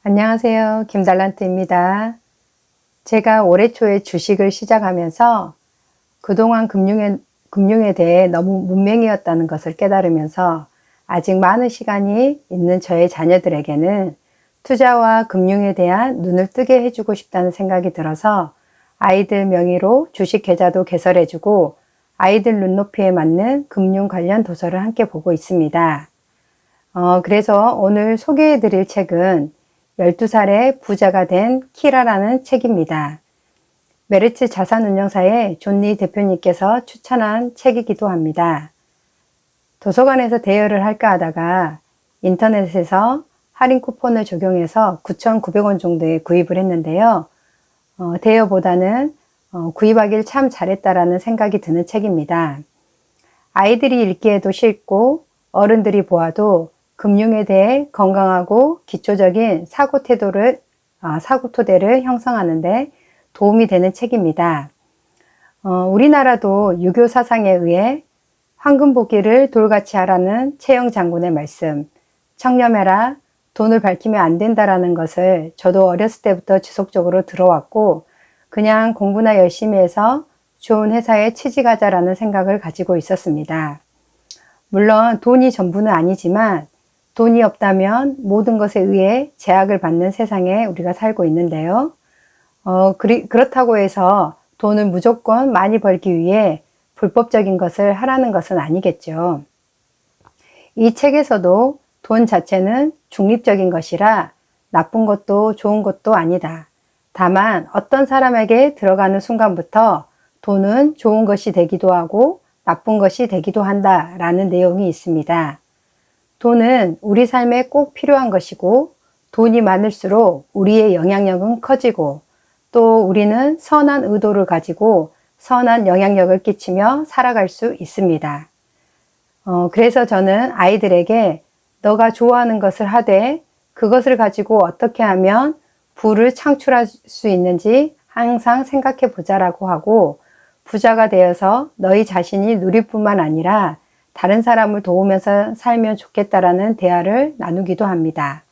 안녕하세요. 김달란트입니다. 제가 올해 초에 주식을 시작하면서 그동안 금융에 대해 너무 문맹이었다는 것을 깨달으면서 아직 많은 시간이 있는 저의 자녀들에게는 투자와 금융에 대한 눈을 뜨게 해주고 싶다는 생각이 들어서 아이들 명의로 주식 계좌도 개설해주고 아이들 눈높이에 맞는 금융 관련 도서를 함께 보고 있습니다. 그래서 오늘 소개해드릴 책은 12살에 부자가 된 키라라는 책입니다. 메르츠 자산운용사의 존리 대표님께서 추천한 책이기도 합니다. 도서관에서 대여를 할까 하다가 인터넷에서 할인 쿠폰을 적용해서 9,900원 정도에 구입을 했는데요. 대여보다는 구입하길 참 잘했다라는 생각이 드는 책입니다. 아이들이 읽기에도 쉽고 어른들이 보아도 금융에 대해 건강하고 기초적인 사고 토대를 형성하는 데 도움이 되는 책입니다. 우리나라도 유교 사상에 의해 황금 보기를 돌같이 하라는 채영 장군의 말씀, 청렴해라, 돈을 밝히면 안 된다라는 것을 저도 어렸을 때부터 지속적으로 들어왔고 그냥 공부나 열심히 해서 좋은 회사에 취직하자라는 생각을 가지고 있었습니다. 물론 돈이 전부는 아니지만 돈이 없다면 모든 것에 의해 제약을 받는 세상에 우리가 살고 있는데요. 그렇다고 해서 돈을 무조건 많이 벌기 위해 불법적인 것을 하라는 것은 아니겠죠. 이 책에서도 돈 자체는 중립적인 것이라 나쁜 것도 좋은 것도 아니다. 다만 어떤 사람에게 들어가는 순간부터 돈은 좋은 것이 되기도 하고 나쁜 것이 되기도 한다라는 내용이 있습니다. 돈은 우리 삶에 꼭 필요한 것이고 돈이 많을수록 우리의 영향력은 커지고 또 우리는 선한 의도를 가지고 선한 영향력을 끼치며 살아갈 수 있습니다. 그래서 저는 아이들에게 너가 좋아하는 것을 하되 그것을 가지고 어떻게 하면 부를 창출할 수 있는지 항상 생각해 보자라고 하고 부자가 되어서 너희 자신이 누릴 뿐만 아니라 다른 사람을 도우면서 살면 좋겠다라는 대화를 나누기도 합니다.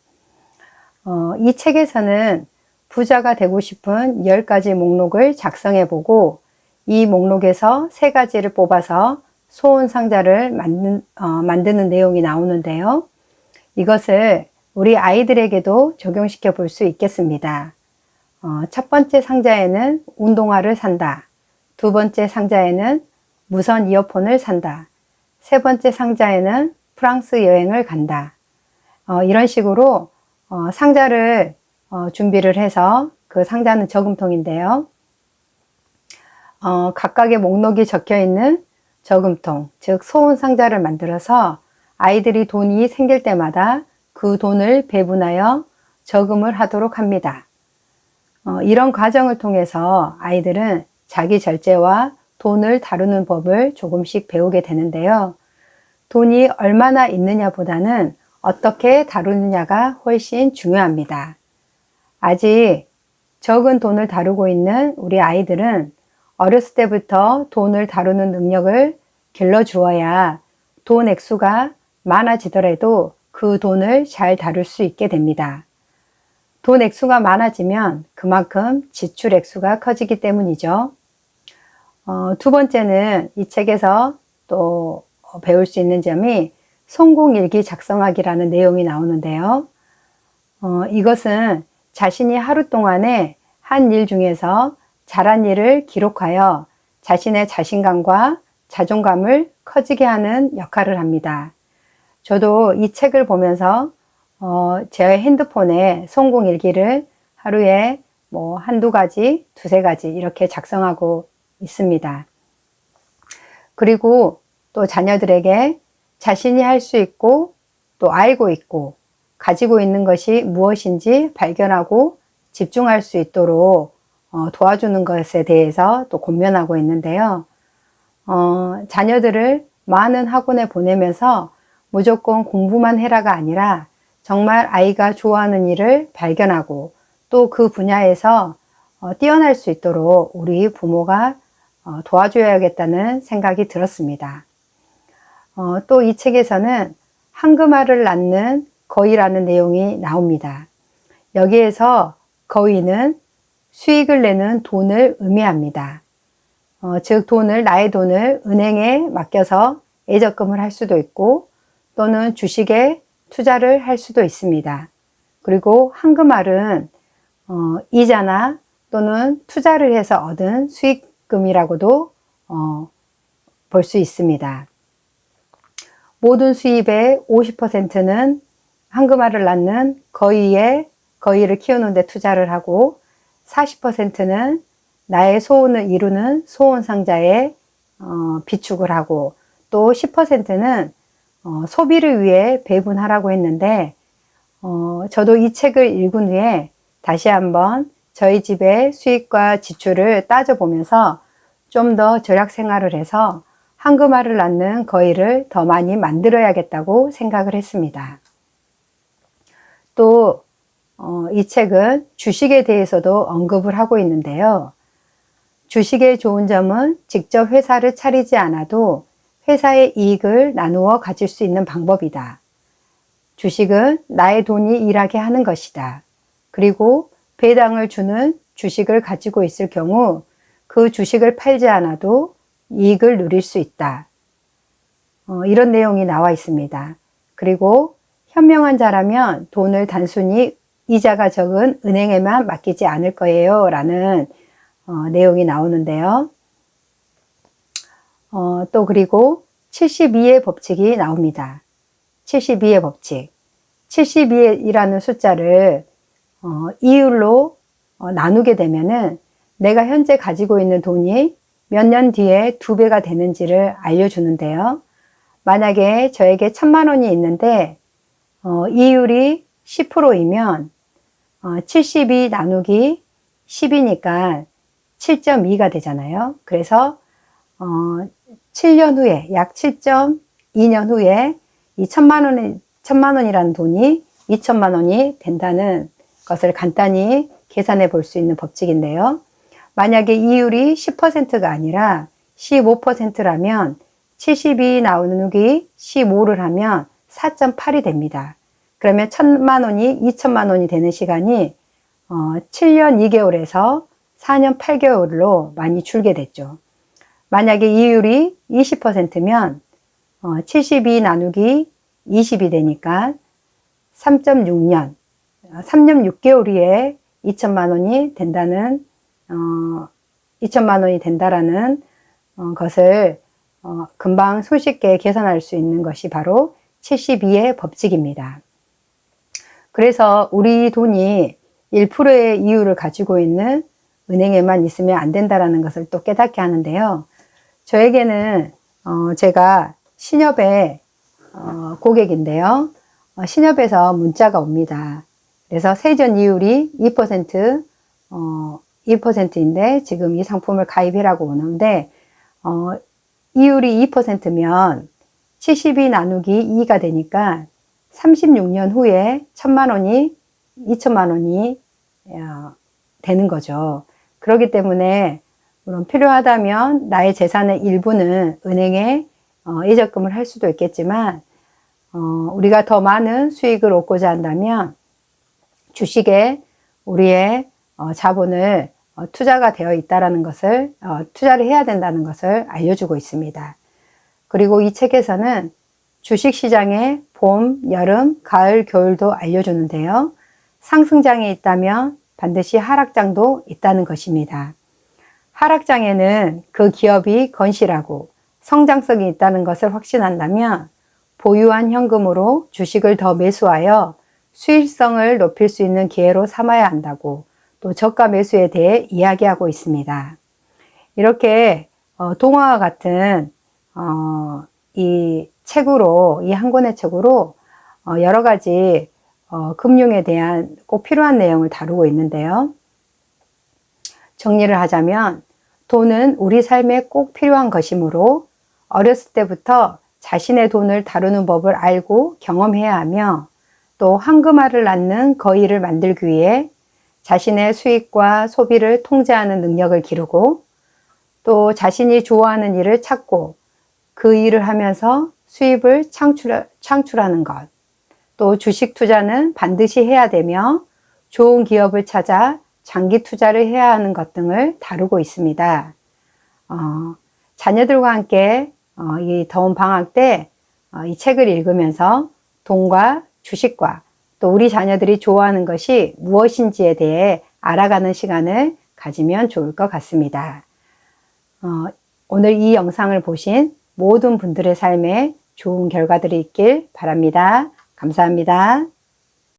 이 책에서는 부자가 되고 싶은 10가지 목록을 작성해 보고 이 목록에서 3가지를 뽑아서 소원 상자를 만드는 내용이 나오는데요. 이것을 우리 아이들에게도 적용시켜 볼 수 있겠습니다. 첫 번째 상자에는 운동화를 산다. 두 번째 상자에는 무선 이어폰을 산다. 세 번째 상자에는 프랑스 여행을 간다. 이런 식으로 상자를 준비를 해서 그 상자는 저금통인데요. 각각의 목록이 적혀 있는 저금통, 즉 소원 상자를 만들어서 아이들이 돈이 생길 때마다 그 돈을 배분하여 저금을 하도록 합니다. 이런 과정을 통해서 아이들은 자기 절제와 돈을 다루는 법을 조금씩 배우게 되는데요. 돈이 얼마나 있느냐보다는 어떻게 다루느냐가 훨씬 중요합니다. 아직 적은 돈을 다루고 있는 우리 아이들은 어렸을 때부터 돈을 다루는 능력을 길러주어야 돈 액수가 많아지더라도 그 돈을 잘 다룰 수 있게 됩니다. 돈 액수가 많아지면 그만큼 지출 액수가 커지기 때문이죠. 두 번째는 이 책에서 또 배울 수 있는 점이 성공일기 작성하기라는 내용이 나오는데요. 이것은 자신이 하루 동안에 한 일 중에서 잘한 일을 기록하여 자신의 자신감과 자존감을 커지게 하는 역할을 합니다. 저도 이 책을 보면서 제 핸드폰에 성공일기를 하루에 한두 가지, 두세 가지 이렇게 작성하고 있습니다. 그리고 또 자녀들에게 자신이 할 수 있고 또 알고 있고 가지고 있는 것이 무엇인지 발견하고 집중할 수 있도록 도와주는 것에 대해서 또 권면하고 있는데요. 자녀들을 많은 학원에 보내면서 무조건 공부만 해라가 아니라 정말 아이가 좋아하는 일을 발견하고 또 그 분야에서 뛰어날 수 있도록 우리 부모가 도와줘야겠다는 생각이 들었습니다. 또 이 책에서는 황금알을 낳는 거위라는 내용이 나옵니다. 여기에서 거위는 수익을 내는 돈을 의미합니다. 즉 나의 돈을 은행에 맡겨서 예적금을 할 수도 있고 또는 주식에 투자를 할 수도 있습니다. 그리고 황금알은 이자나 또는 투자를 해서 얻은 수익금이라고도 볼 수 있습니다. 모든 수입의 50%는 황금알을 낳는 거위를 키우는 데 투자를 하고 40%는 나의 소원을 이루는 소원상자에 비축을 하고 또 10%는 소비를 위해 배분하라고 했는데 저도 이 책을 읽은 후에 다시 한번 저희 집의 수입과 지출을 따져보면서 좀 더 절약 생활을 해서 황금알을 낳는 거위를 더 많이 만들어야겠다고 생각을 했습니다. 또 이 책은 주식에 대해서도 언급을 하고 있는데요. 주식의 좋은 점은 직접 회사를 차리지 않아도 회사의 이익을 나누어 가질 수 있는 방법이다. 주식은 나의 돈이 일하게 하는 것이다. 그리고 배당을 주는 주식을 가지고 있을 경우 그 주식을 팔지 않아도 이익을 누릴 수 있다. 이런 내용이 나와 있습니다. 그리고 현명한 자라면 돈을 단순히 이자가 적은 은행에만 맡기지 않을 거예요 라는 내용이 나오는데요. 또 그리고 72의 법칙이 나옵니다. 72의 법칙. 72이라는 숫자를 이율로 나누게 되면은 내가 현재 가지고 있는 돈이 몇 년 뒤에 2배가 되는지를 알려주는데요. 만약에 저에게 1000만 원이 있는데 이율이 10%이면 72 나누기 10이니까 7.2가 되잖아요. 그래서 7년 후에 약 7.2년 후에 이 1000만 원이라는 돈이 2천만 원이 된다는 것을 간단히 계산해 볼 수 있는 법칙인데요. 만약에 이율이 10%가 아니라 15%라면 72 나누기 15를 하면 4.8이 됩니다. 그러면 1000만 원이 2천만 원이 되는 시간이 7년 2개월에서 4년 8개월로 많이 줄게 됐죠. 만약에 이율이 20%면 72 나누기 20이 되니까 3.6년, 3년 6개월 후에 2천만 원이 된다는 2천만 원이 된다라는 것을 금방 손쉽게 계산할 수 있는 것이 바로 72의 법칙입니다. 그래서 우리 돈이 1%의 이율을 가지고 있는 은행에만 있으면 안 된다라는 것을 또 깨닫게 하는데요. 저에게는 제가 신협의 고객인데요. 신협에서 문자가 옵니다. 그래서 세전 이율이 2%인데 지금 이 상품을 가입해라고 오는데 이율이 2%면 72 나누기 2가 되니까 36년 후에 1000만 원이 2천만 원이 되는 거죠. 그렇기 때문에 물론 필요하다면 나의 재산의 일부는 은행에 예적금을 할 수도 있겠지만 우리가 더 많은 수익을 얻고자 한다면 주식에 우리의 자본을 투자가 되어 있다라는 것을 투자를 해야 된다는 것을 알려주고 있습니다. 그리고 이 책에서는 주식시장의 봄, 여름, 가을, 겨울도 알려주는데요. 상승장이 있다면 반드시 하락장도 있다는 것입니다. 하락장에는 그 기업이 건실하고 성장성이 있다는 것을 확신한다면 보유한 현금으로 주식을 더 매수하여 수익성을 높일 수 있는 기회로 삼아야 한다고 또 저가 매수에 대해 이야기하고 있습니다. 이렇게 동화와 같은 이 한 권의 책으로 여러 가지 금융에 대한 꼭 필요한 내용을 다루고 있는데요. 정리를 하자면 돈은 우리 삶에 꼭 필요한 것이므로 어렸을 때부터 자신의 돈을 다루는 법을 알고 경험해야 하며 또 황금알을 낳는 거위를 만들기 위해 자신의 수익과 소비를 통제하는 능력을 기르고 또 자신이 좋아하는 일을 찾고 그 일을 하면서 수입을 창출하는 것, 또 주식 투자는 반드시 해야 되며 좋은 기업을 찾아 장기 투자를 해야 하는 것 등을 다루고 있습니다. 자녀들과 함께 이 더운 방학 때 이 책을 읽으면서 돈과 주식과 또 우리 자녀들이 좋아하는 것이 무엇인지에 대해 알아가는 시간을 가지면 좋을 것 같습니다. 오늘 이 영상을 보신 모든 분들의 삶에 좋은 결과들이 있길 바랍니다. 감사합니다.